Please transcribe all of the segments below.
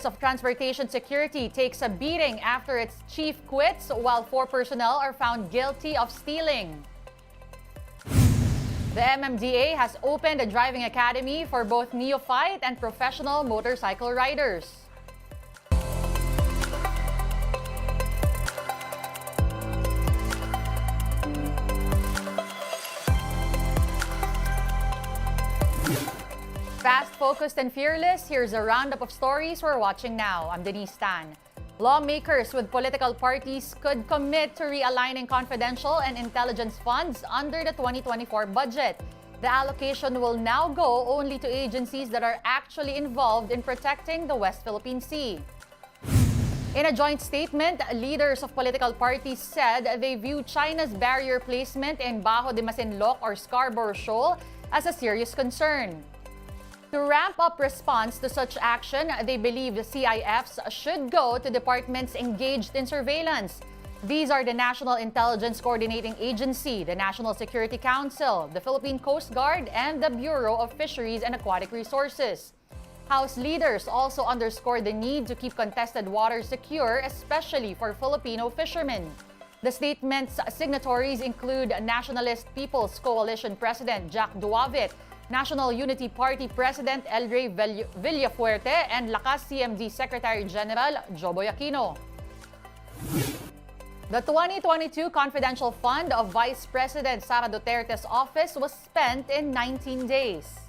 Of Transportation Security takes a beating after its chief quits while 4 personnel are found guilty of stealing. The MMDA has opened a driving academy for both neophyte and professional motorcycle riders. Fast, focused, and fearless, here's a roundup of stories we're watching now. I'm Denise Tan. Lawmakers with political parties could commit to realigning confidential and intelligence funds under the 2024 budget. The allocation will now go only to agencies that are actually involved in protecting the West Philippine Sea. In a joint statement, leaders of political parties said they view China's barrier placement in Bajo de Masinloc or Scarborough Shoal as a serious concern. To ramp up response to such action, they believe the CIFs should go to departments engaged in surveillance. These are the National Intelligence Coordinating Agency, the National Security Council, the Philippine Coast Guard, and the Bureau of Fisheries and Aquatic Resources. House leaders also underscored the need to keep contested waters secure, especially for Filipino fishermen. The statement's signatories include Nationalist People's Coalition President Jack Duavit, National Unity Party President El Rey Villafuerte, and Lakas CMD Secretary General Joboy Aquino. The 2022 confidential fund of Vice President Sara Duterte's office was spent in 19 days.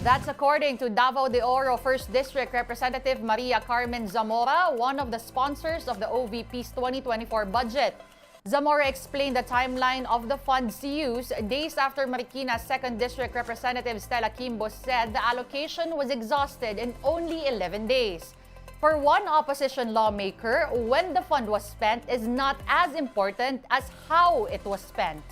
That's according to Davao de Oro 1st District Representative Maria Carmen Zamora, one of the sponsors of the OVP's 2024 budget. Zamora explained the timeline of the fund's use days after Marikina's 2nd District Representative Stella Kimbo said the allocation was exhausted in only 11 days. For one opposition lawmaker, when the fund was spent is not as important as how it was spent.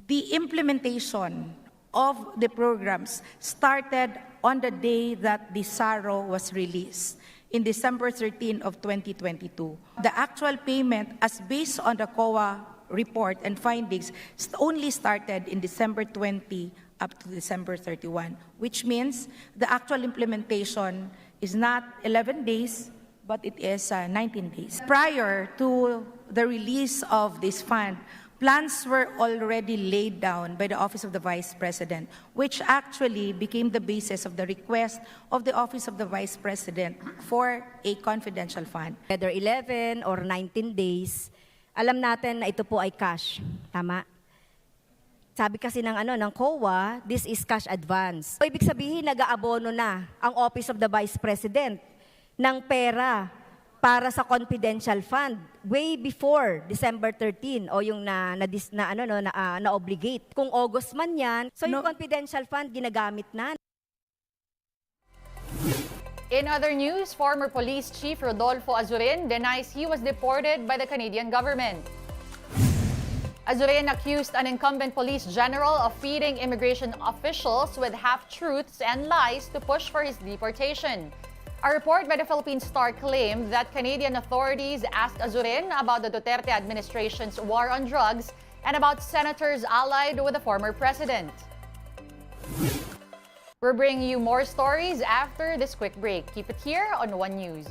The implementation of the programs started on the day that the SARO was released, in December 13 of 2022. The actual payment, as based on the COA report and findings, only started in December 20 up to December 31, which means the actual implementation is not 11 days, but it is 19 days. Prior to the release of this fund, plans were already laid down by the Office of the Vice President, which actually became the basis of the request of the Office of the Vice President for a confidential fund. Whether 11 or 19 days, alam natin na ito po ay cash. Tama? Sabi kasi ng COA, this is cash advance. So, ibig sabihin, nag-aabono na ang Office of the Vice President ng pera para sa confidential fund way before December 13 o yung na-obligate. Kung August man yan, so yung confidential fund ginagamit na. In other news, former Police Chief Rodolfo Azurin denies he was deported by the Canadian government. Azurin accused an incumbent police general of feeding immigration officials with half-truths and lies to push for his deportation. A report by the Philippine Star claimed that Canadian authorities asked Azurin about the Duterte administration's war on drugs and about senators allied with the former president. We're bringing you more stories after this quick break. Keep it here on One News.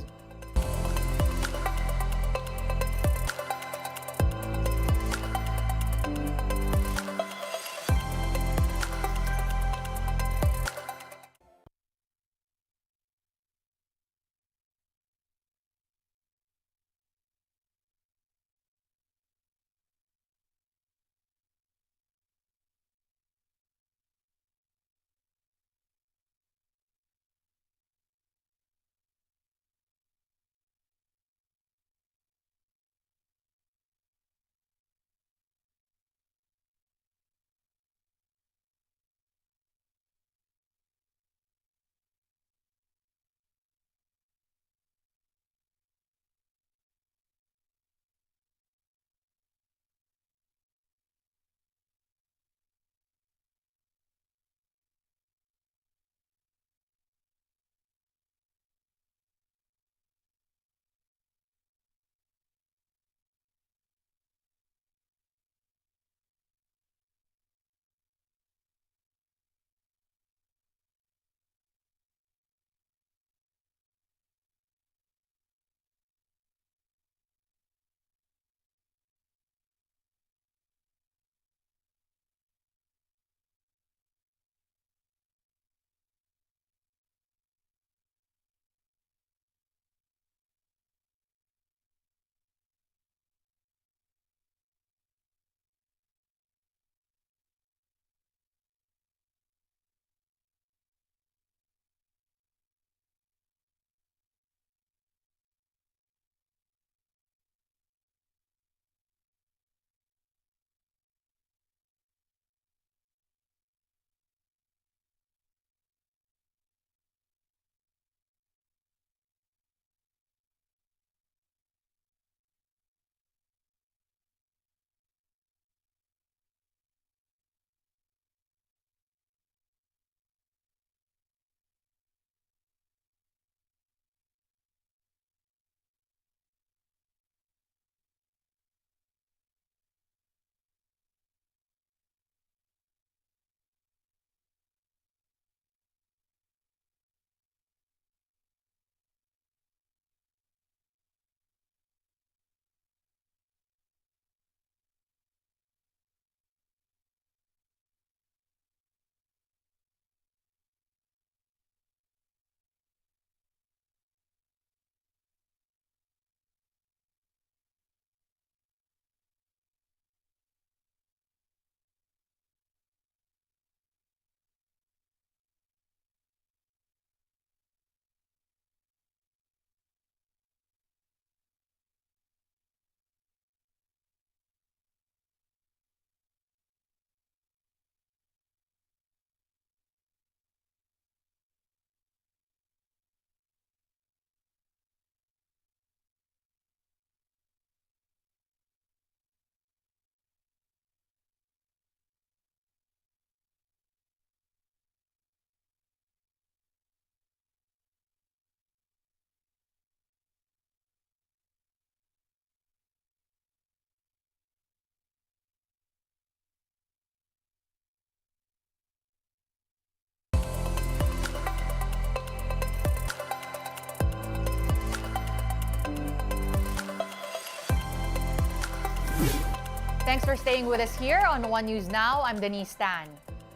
Thanks for staying with us here on One News Now. I'm Denise Tan.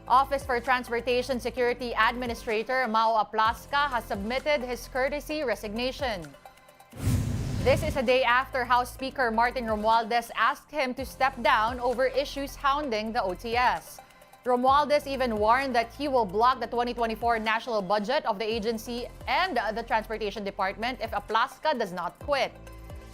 Office for Transportation Security Administrator Mao Aplasca has submitted his courtesy resignation. This is a day after House Speaker Martin Romualdez asked him to step down over issues hounding the OTS. Romualdez even warned that he will block the 2024 national budget of the agency and the Transportation Department if Aplasca does not quit.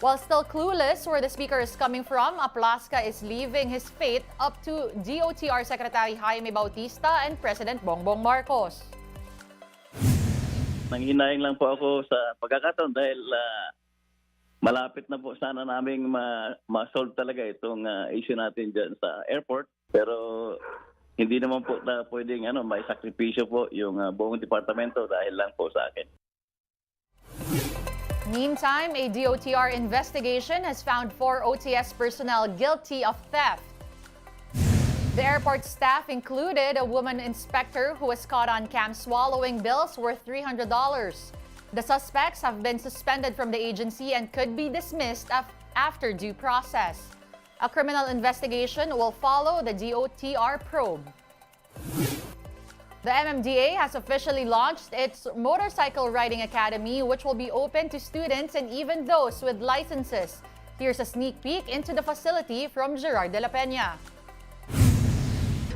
While still clueless where the speaker is coming from, Aplasca is leaving his fate up to DOTR Secretary Jaime Bautista and President Bongbong Marcos. Nanghinayang lang po ako sa pagkakataon dahil malapit na po sana naming ma-solve talaga itong issue natin dyan sa airport. Pero hindi naman po na pwedeng may sakripisyo po yung buong departamento dahil lang po sa akin. Meantime, a DOTR investigation has found 4 OTS personnel guilty of theft. The airport staff included a woman inspector who was caught on cam swallowing bills worth $300. The suspects have been suspended from the agency and could be dismissed after due process. A criminal investigation will follow the DOTR probe. The MMDA has officially launched its Motorcycle Riding Academy, which will be open to students and even those with licenses. Here's a sneak peek into the facility from Gerard de la Peña.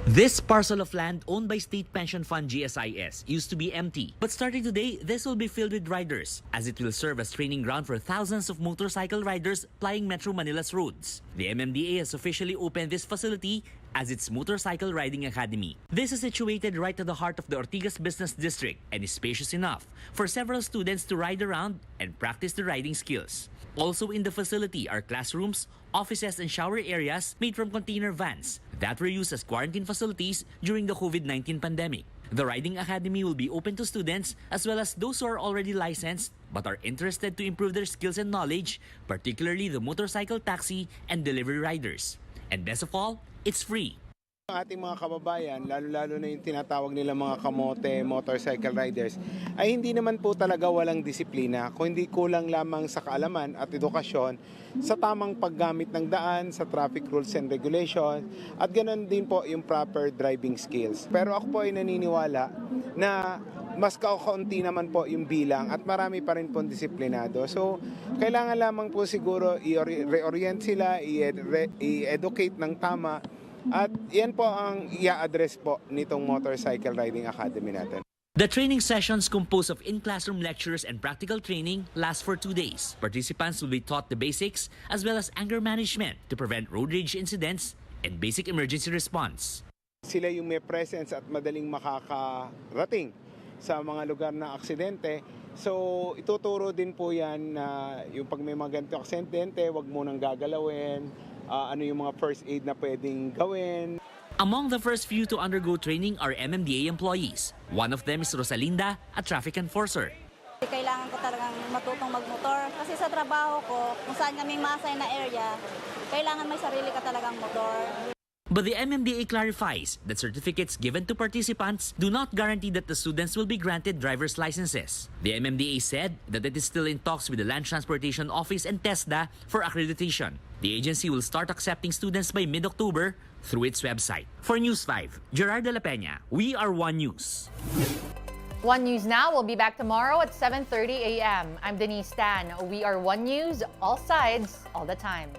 This parcel of land owned by State Pension Fund GSIS used to be empty. But starting today, this will be filled with riders, as it will serve as training ground for thousands of motorcycle riders plying Metro Manila's roads. The MMDA has officially opened this facility as its Motorcycle Riding Academy. This is situated right at the heart of the Ortigas Business District and is spacious enough for several students to ride around and practice the riding skills. Also in the facility are classrooms, offices, and shower areas made from container vans that were used as quarantine facilities during the COVID-19 pandemic. The Riding Academy will be open to students as well as those who are already licensed but are interested to improve their skills and knowledge, particularly the motorcycle taxi and delivery riders. And best of all, it's free. Ang ating mga kababayan, lalo-lalo na yung tinatawag nila mga kamote, motorcycle riders, ay hindi naman po talaga walang disiplina, kundi kulang lamang sa kaalaman at edukasyon sa tamang paggamit ng daan, sa traffic rules and regulations, at ganoon din po yung proper driving skills. Pero ako po ay naniniwala na mas kaunti naman po yung bilang at marami pa rin po disiplinado. So, kailangan lamang po siguro i-reorient sila, i-educate ng tama. At yan po ang i-address po nitong Motorcycle Riding Academy natin. The training sessions composed of in-classroom lectures and practical training last for 2 days. Participants will be taught the basics as well as anger management to prevent road rage incidents and basic emergency response. Sila yung may presence at madaling makakarating sa mga lugar na aksidente. So ituturo din po yan na yung pag may mga ganito aksidente, wag mo nang gagalawin. Ano yung mga first aid na pwedeng gawin. Among the first few to undergo training are MMDA employees. One of them is Rosalinda, a traffic enforcer. Kailangan ko talagang matutong magmotor kasi sa trabaho ko, kung saan kami ma-assign na area, kailangan may sarili ka talagang motor. But the MMDA clarifies that certificates given to participants do not guarantee that the students will be granted driver's licenses. The MMDA said that it is still in talks with the Land Transportation Office and TESDA for accreditation. The agency will start accepting students by mid-October through its website. For News 5, Gerard de la Peña, we are One News. One News Now will be back tomorrow at 7:30 a.m. I'm Denise Tan. We are One News, all sides, all the time.